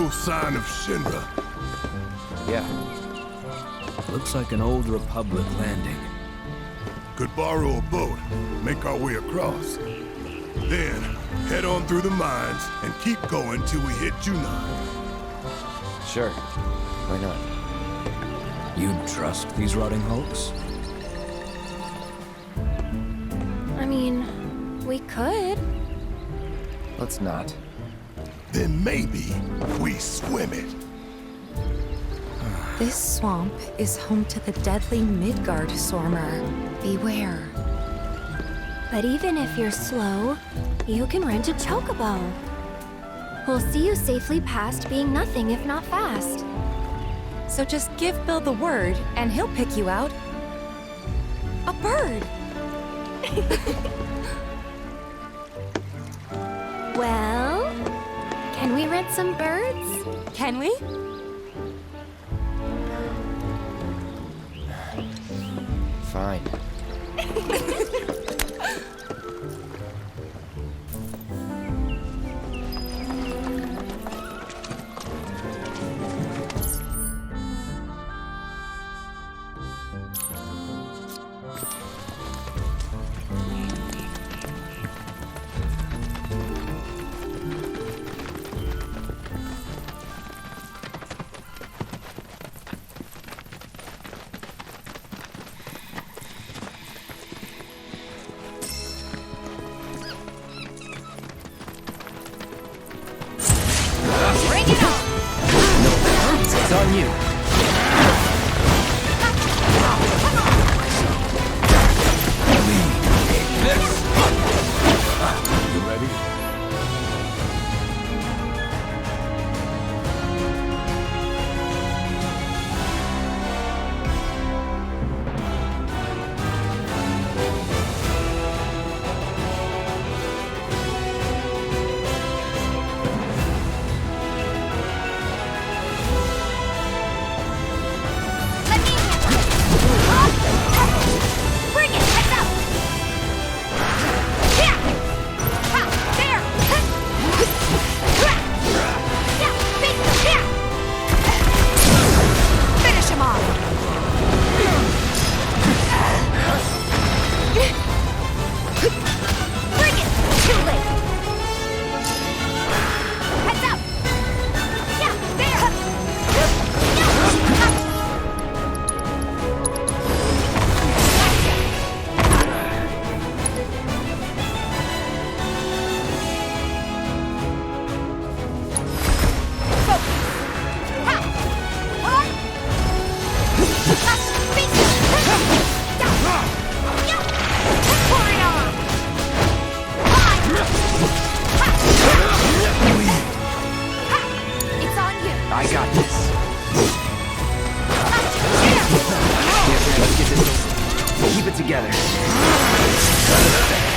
No sign of Shinra. Yeah. Looks like an old Republic landing. Could borrow a boat, make our way across. Then, head on through the mines and keep going till we hit Yunnan. Sure. Why not? You'd trust these rotting hulks? I mean, we could. Let's not. Then maybe we swim it. This swamp is home to the deadly Midgar Stormer. Beware. But even if you're slow, you can rent a Chocobo. We'll see you safely past being nothing if not fast. So just give Bill the word, and he'll pick you out. A bird! Well, can we rent some birds? Can we? Fine. It's on you. You ready? Bring it! Heads up! Yeah! Ha! There! Yeah! Finish him off! Bring it! Too late! Heads up! Yeah! There! It's on you! I got this. Let's get this over. Keep it together.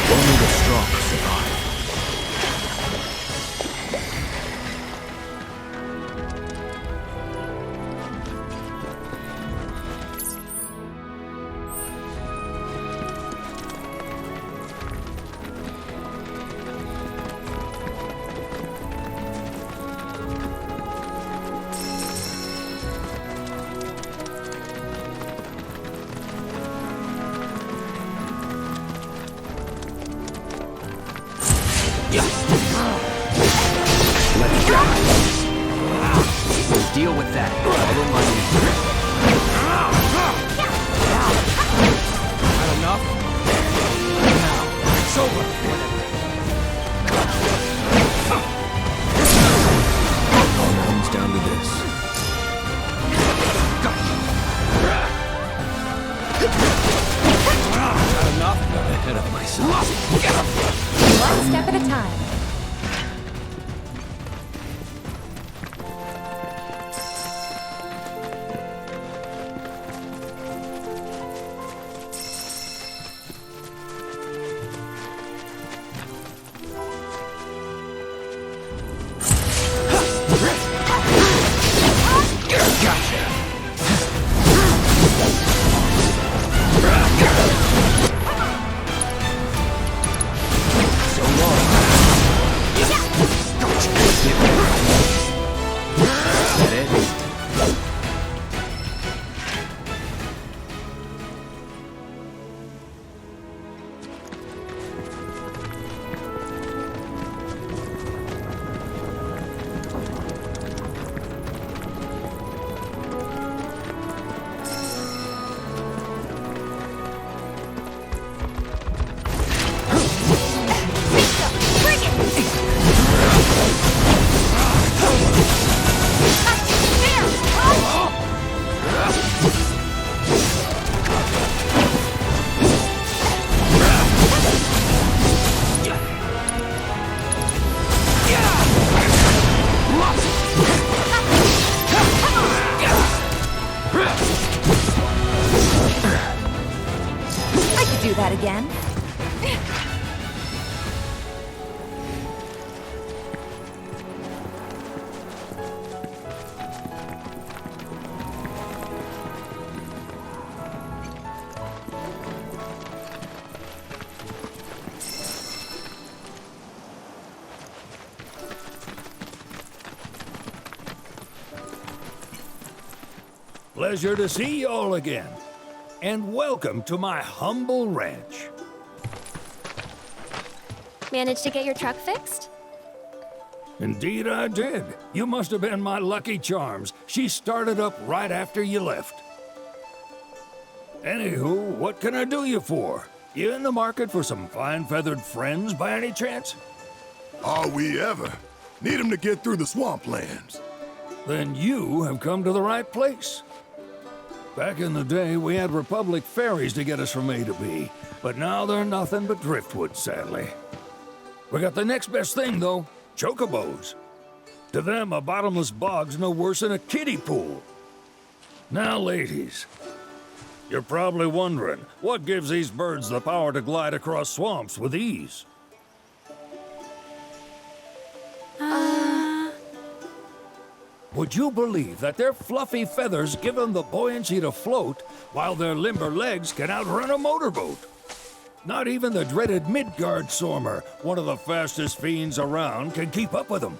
Only the strong survive. Let's go. We'll deal with that. Follow my lead. Not enough? Now, it's over. All comes down to this. Not enough? Got ahead of myself. One step at a time. So long. do that again. Pleasure to see y'all again. And welcome to my humble ranch. Managed to get your truck fixed? Indeed I did. You must have been my lucky charms. She started up right after you left. Anywho, what can I do you for? You in the market for some fine feathered friends by any chance? Are we ever? Need 'em to get through the swamplands. Then you have come to the right place. Back in the day, we had Republic ferries to get us from A to B, but now they're nothing but driftwood, sadly. We got the next best thing, though, chocobos. To them, a bottomless bog's no worse than a kiddie pool. Now, ladies, you're probably wondering, what gives these birds the power to glide across swamps with ease? Would you believe that their fluffy feathers give them the buoyancy to float, while their limber legs can outrun a motorboat? Not even the dreaded Midgar Sormer, one of the fastest fiends around, can keep up with them.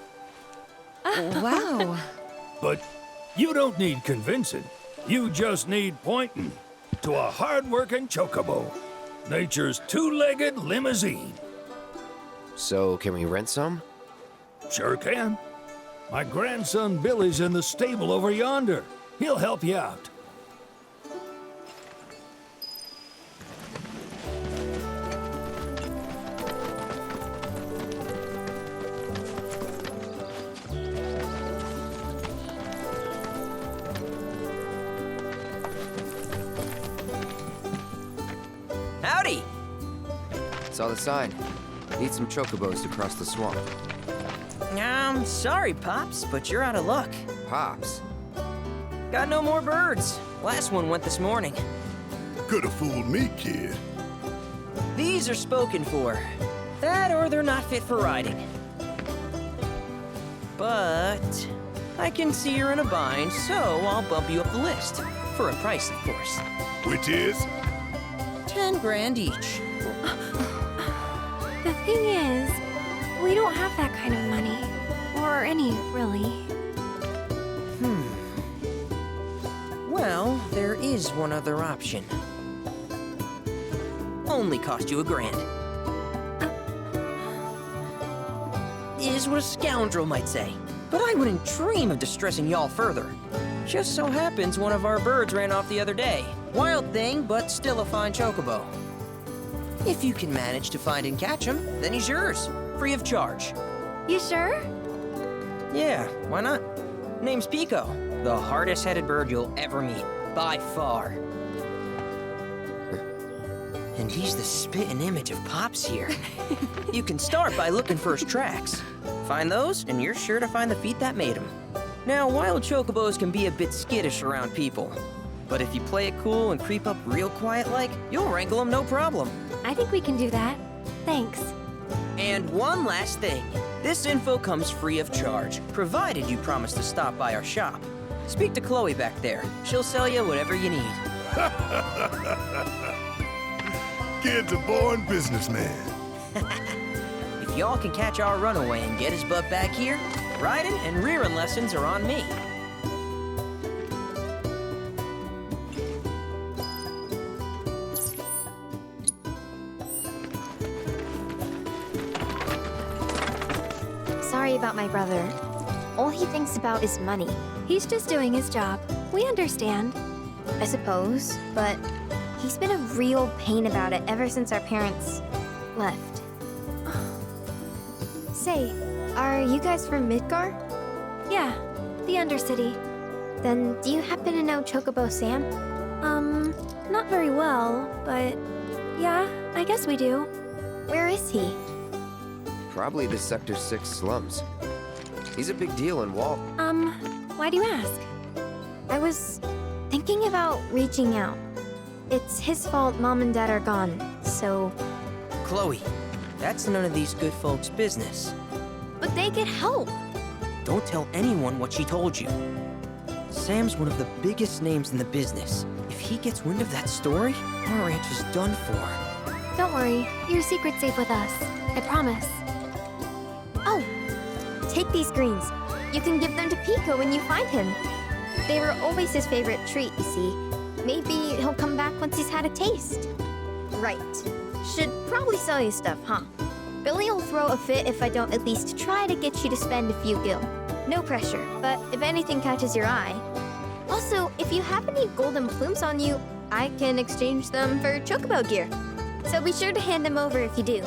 Wow. But you don't need convincing. You just need pointing to a hard-working chocobo. Nature's two-legged limousine. So, can we rent some? Sure can. My grandson Billy's in the stable over yonder. He'll help you out. Howdy! Saw the sign. Need some chocobos to cross the swamp. Sorry, Pops, but you're out of luck. Pops. Got no more birds. Last one went this morning. Could've fooled me, kid. These are spoken for. That or they're not fit for riding. But I can see you're in a bind, so I'll bump you up the list. For a price, of course. Which is? 10 grand each. The thing is, we don't have that kind of money. Or any, really. Well, there is one other option. Only cost you $1,000. Is what a scoundrel might say. But I wouldn't dream of distressing y'all further. Just so happens one of our birds ran off the other day. Wild thing, but still a fine chocobo. If you can manage to find and catch him, then he's yours. Free of charge. You sure? Yeah, why not? Name's Pico, the hardest-headed bird you'll ever meet, by far. And he's the spitting image of Pops here. You can start by looking for his tracks. Find those, and you're sure to find the feet that made him. Now, wild chocobos can be a bit skittish around people. But if you play it cool and creep up real quiet-like, you'll wrangle them no problem. I think we can do that. Thanks. And one last thing. This info comes free of charge, provided you promise to stop by our shop. Speak to Chloe back there. She'll sell you whatever you need. Kid's a born businessman. If y'all can catch our runaway and get his butt back here, riding and rearing lessons are on me. Sorry about my brother. All he thinks about is money. He's just doing his job. We understand. I suppose, but he's been a real pain about it ever since our parents left. Say, are you guys from Midgar? Yeah, the Undercity. Then do you happen to know Chocobo Sam? Not very well, but yeah, I guess we do. Where is he? Probably the Sector 6 slums. He's a big deal in Walt. Why do you ask? I was thinking about reaching out. It's his fault Mom and Dad are gone, so... Chloe, that's none of these good folks' business. But they get help. Don't tell anyone what she told you. Sam's one of the biggest names in the business. If he gets wind of that story, our ranch is done for. Don't worry, your secret's safe with us. I promise. Oh, take these greens. You can give them to Pico when you find him. They were always his favorite treat, you see. Maybe he'll come back once he's had a taste. Right. Should probably sell you stuff, huh? Billy'll throw a fit if I don't at least try to get you to spend a few gil. No pressure, but if anything catches your eye. Also, if you have any golden plumes on you, I can exchange them for Chocobo gear. So be sure to hand them over if you do.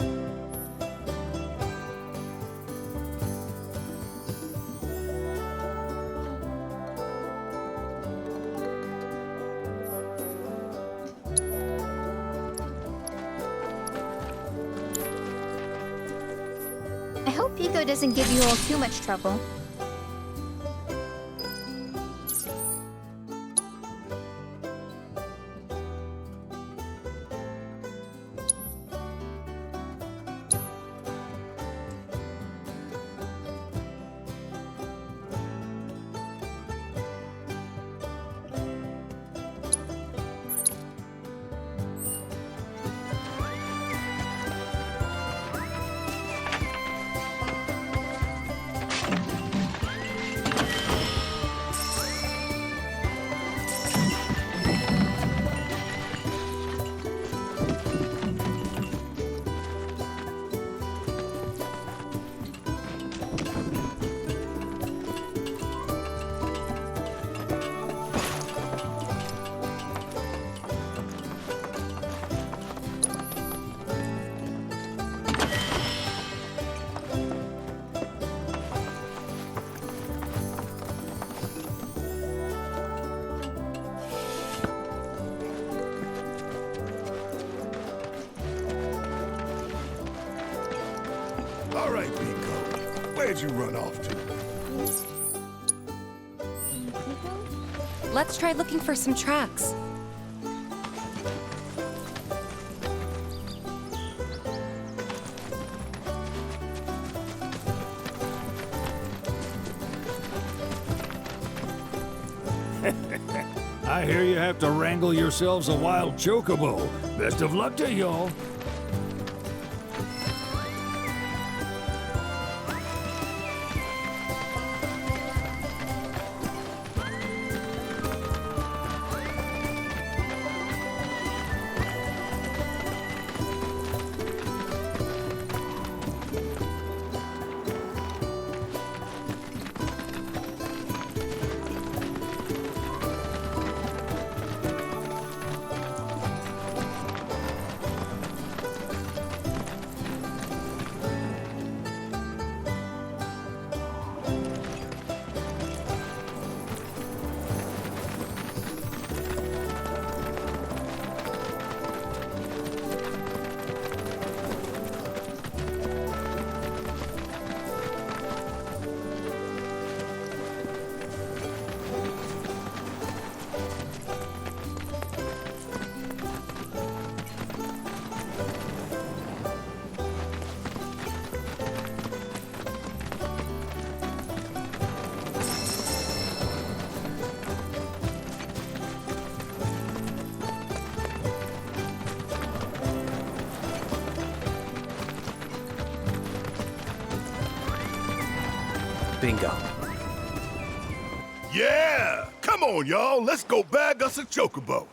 I hope Pico doesn't give you all too much trouble. All right, Pico. Where'd you run off to? Let's try looking for some tracks. I hear you have to wrangle yourselves a wild chocobo. Best of luck to y'all. Bingo. Yeah! Come on, y'all. Let's go bag us a chocobo.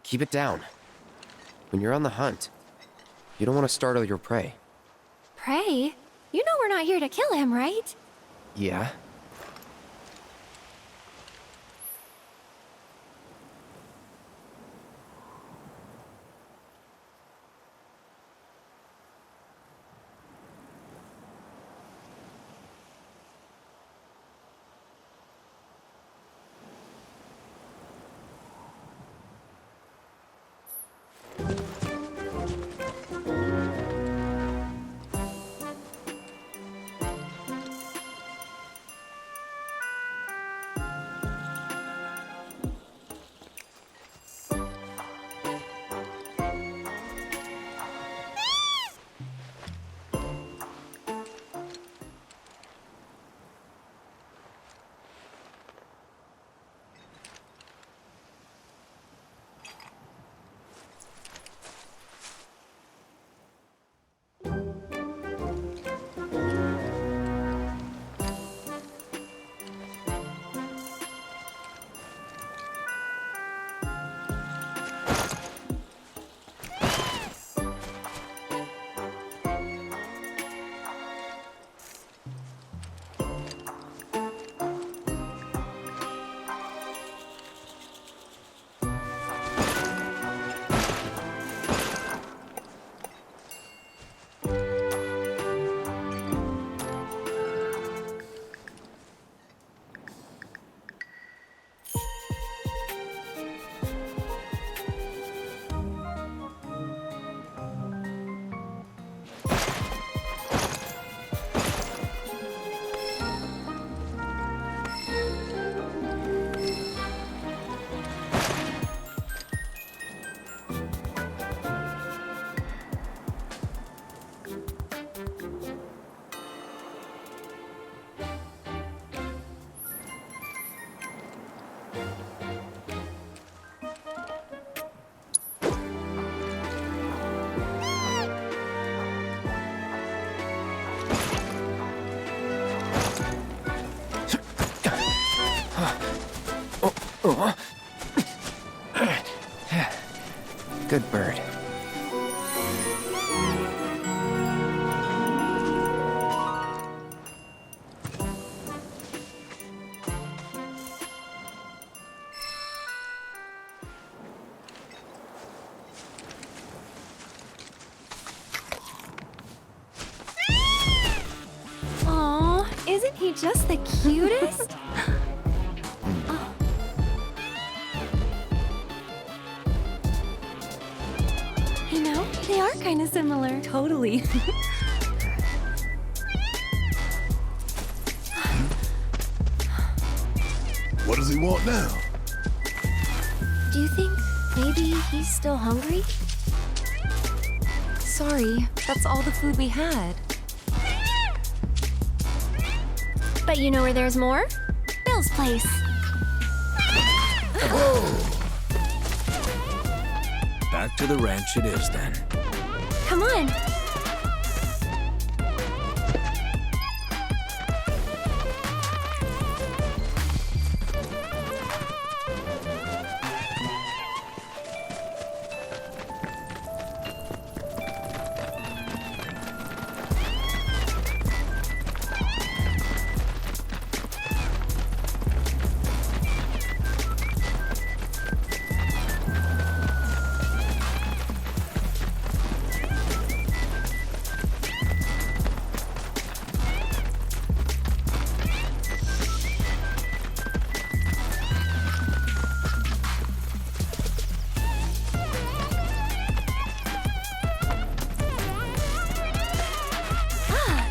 Keep it down. When you're on the hunt, you don't want to startle your prey. Pray? You know we're not here to kill him, right? Yeah? Good bird. Aw, isn't he just the cutest? You know, they are kind of similar. Totally. What does he want now? Do you think maybe he's still hungry? Sorry, that's all the food we had. But you know where there's more? Bill's place. Back to the ranch it is then. Come on.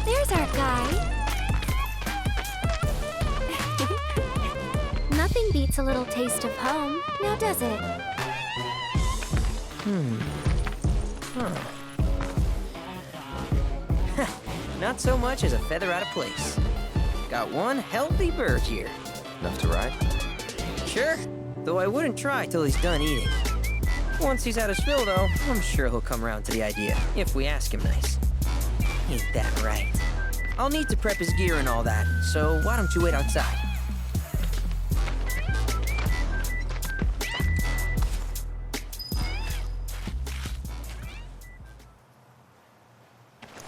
There's our guy. Nothing beats a little taste of home, now does it? Not so much as a feather out of place. Got one healthy bird here. Enough to ride? Sure, though I wouldn't try till he's done eating. Once he's had his fill, though, I'm sure he'll come around to the idea, if we ask him nice. Ain't that right? I'll need to prep his gear and all that, so why don't you wait outside?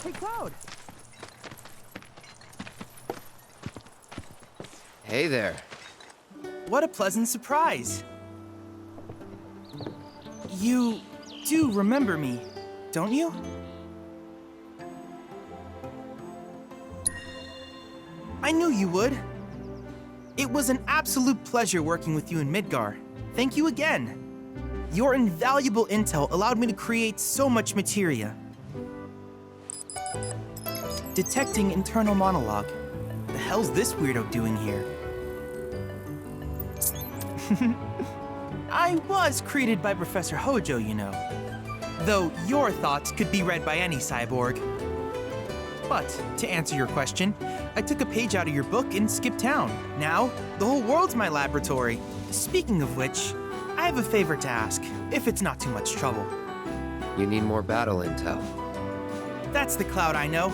Hey, Cloud! Hey there. What a pleasant surprise! You do remember me, don't you? I knew you would. It was an absolute pleasure working with you in Midgar. Thank you again. Your invaluable intel allowed me to create so much materia. Detecting internal monologue. The hell's this weirdo doing here? I was created by Professor Hojo, you know. Though your thoughts could be read by any cyborg. But, to answer your question, I took a page out of your book and skipped town. Now, the whole world's my laboratory. Speaking of which, I have a favor to ask, if it's not too much trouble. You need more battle intel. That's the Cloud I know.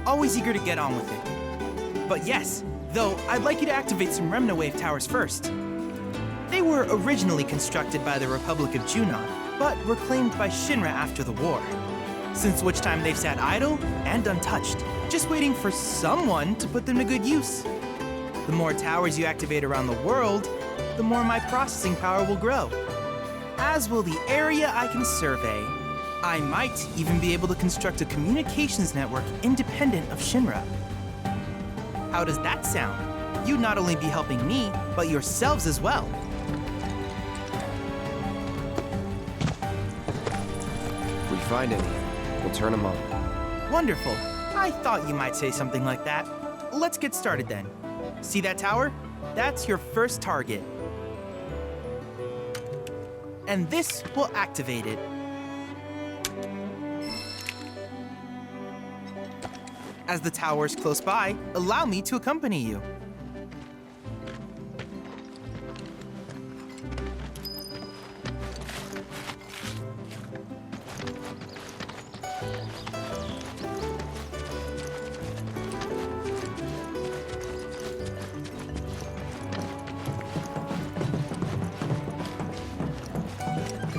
Always eager to get on with it. But yes, though, I'd like you to activate some Remna Wave towers first. They were originally constructed by the Republic of Junon, but were claimed by Shinra after the war. Since which time they've sat idle and untouched, just waiting for someone to put them to good use. The more towers you activate around the world, the more my processing power will grow. As will the area I can survey. I might even be able to construct a communications network independent of Shinra. How does that sound? You'd not only be helping me, but yourselves as well. If we find any, we'll turn them on. Wonderful. I thought you might say something like that. Let's get started then. See that tower? That's your first target. And this will activate it. As the tower's close by, allow me to accompany you.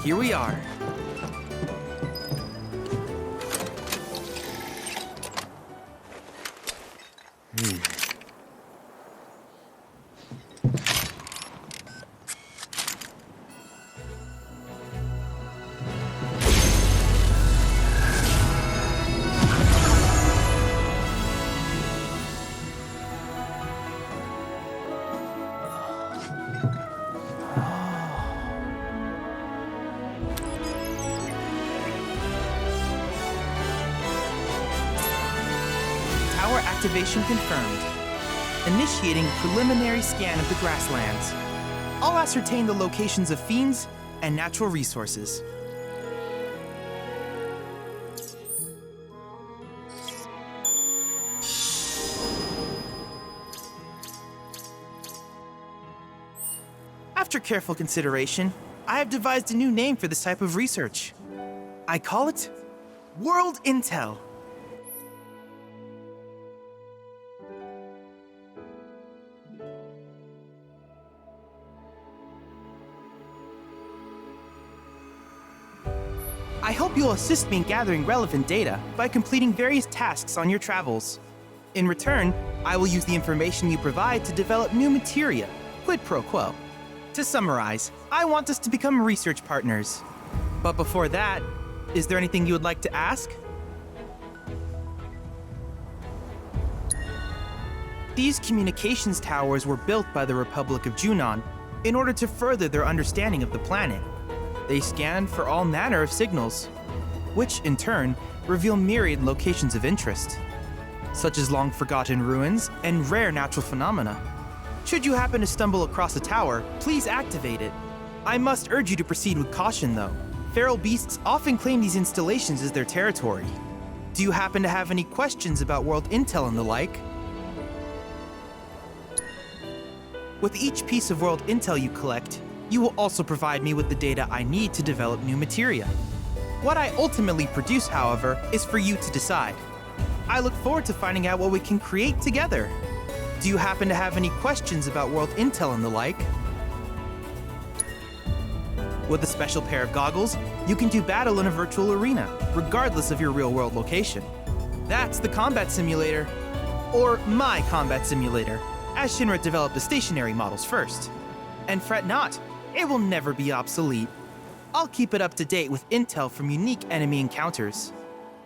here we are. Tower activation confirmed. Initiating preliminary scan of the grasslands. I'll ascertain the locations of fiends and natural resources. After careful consideration, I have devised a new name for this type of research. I call it World Intel. I hope you'll assist me in gathering relevant data by completing various tasks on your travels. In return, I will use the information you provide to develop new materia, quid pro quo. To summarize, I want us to become research partners. But before that, is there anything you would like to ask? These communications towers were built by the Republic of Junon in order to further their understanding of the planet. They scan for all manner of signals, which in turn reveal myriad locations of interest, such as long-forgotten ruins and rare natural phenomena. Should you happen to stumble across a tower, please activate it. I must urge you to proceed with caution though. Feral beasts often claim these installations as their territory. Do you happen to have any questions about world intel and the like? With each piece of world intel you collect, you will also provide me with the data I need to develop new materia. What I ultimately produce, however, is for you to decide. I look forward to finding out what we can create together. Do you happen to have any questions about world intel and the like? With a special pair of goggles, you can do battle in a virtual arena, regardless of your real-world location. That's the combat simulator. Or my combat simulator, as Shinra developed the stationary models first. And fret not, it will never be obsolete. I'll keep it up to date with intel from unique enemy encounters.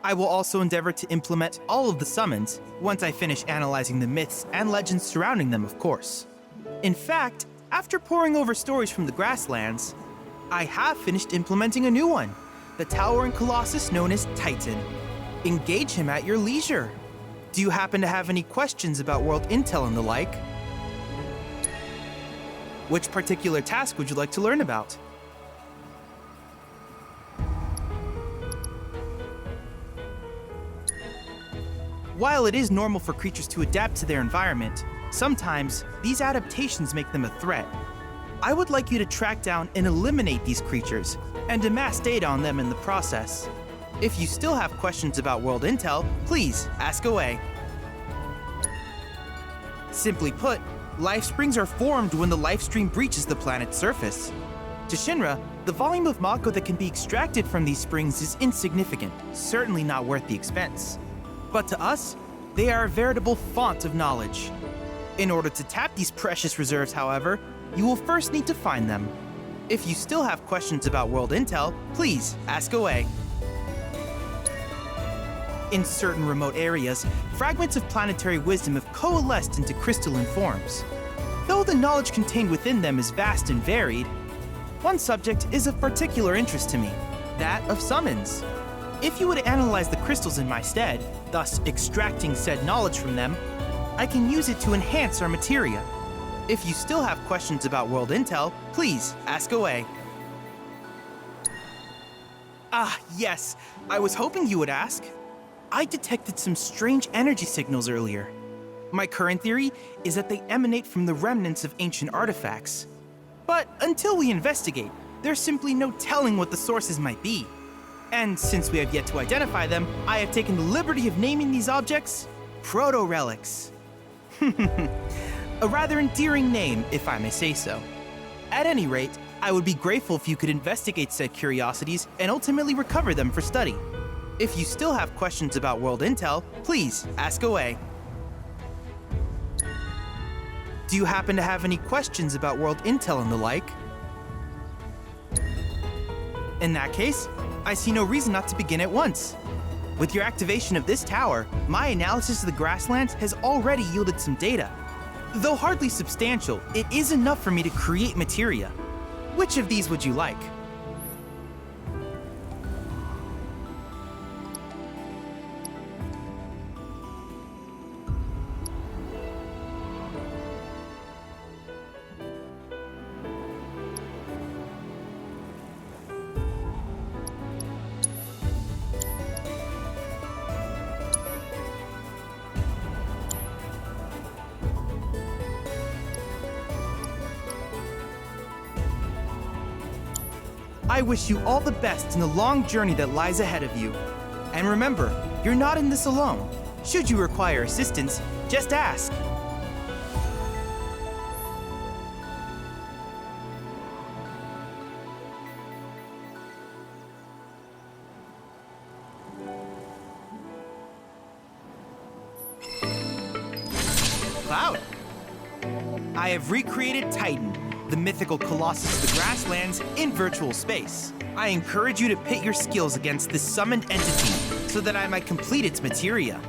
I will also endeavor to implement all of the summons once I finish analyzing the myths and legends surrounding them, of course. In fact, after poring over stories from the grasslands, I have finished implementing a new one, the towering colossus known as Titan. Engage him at your leisure. Do you happen to have any questions about world intel and the like? Which particular task would you like to learn about? While it is normal for creatures to adapt to their environment, sometimes these adaptations make them a threat. I would like you to track down and eliminate these creatures and amass data on them in the process. If you still have questions about world intel, please ask away. Simply put, life springs are formed when the life stream breaches the planet's surface. To Shinra, the volume of Mako that can be extracted from these springs is insignificant, certainly not worth the expense. But to us, they are a veritable font of knowledge. In order to tap these precious reserves, however, you will first need to find them. If you still have questions about world intel, please ask away. In certain remote areas, fragments of planetary wisdom have coalesced into crystalline forms. Though the knowledge contained within them is vast and varied, one subject is of particular interest to me, that of summons. If you would analyze the crystals in my stead, thus extracting said knowledge from them, I can use it to enhance our materia. If you still have questions about world intel, please ask away. Ah, yes, I was hoping you would ask. I detected some strange energy signals earlier. My current theory is that they emanate from the remnants of ancient artifacts. But until we investigate, there's simply no telling what the sources might be. And since we have yet to identify them, I have taken the liberty of naming these objects proto-relics. A rather endearing name, if I may say so. At any rate, I would be grateful if you could investigate said curiosities and ultimately recover them for study. If you still have questions about world intel, please ask away. Do you happen to have any questions about world intel and the like? In that case, I see no reason not to begin at once. With your activation of this tower, my analysis of the grasslands has already yielded some data. Though hardly substantial, it is enough for me to create materia. Which of these would you like? I wish you all the best in the long journey that lies ahead of you. And remember, you're not in this alone. Should you require assistance, just ask. Cloud! I have recreated Titan, the mythical colossus of the grasslands, in virtual space. I encourage you to pit your skills against this summoned entity so that I might complete its materia.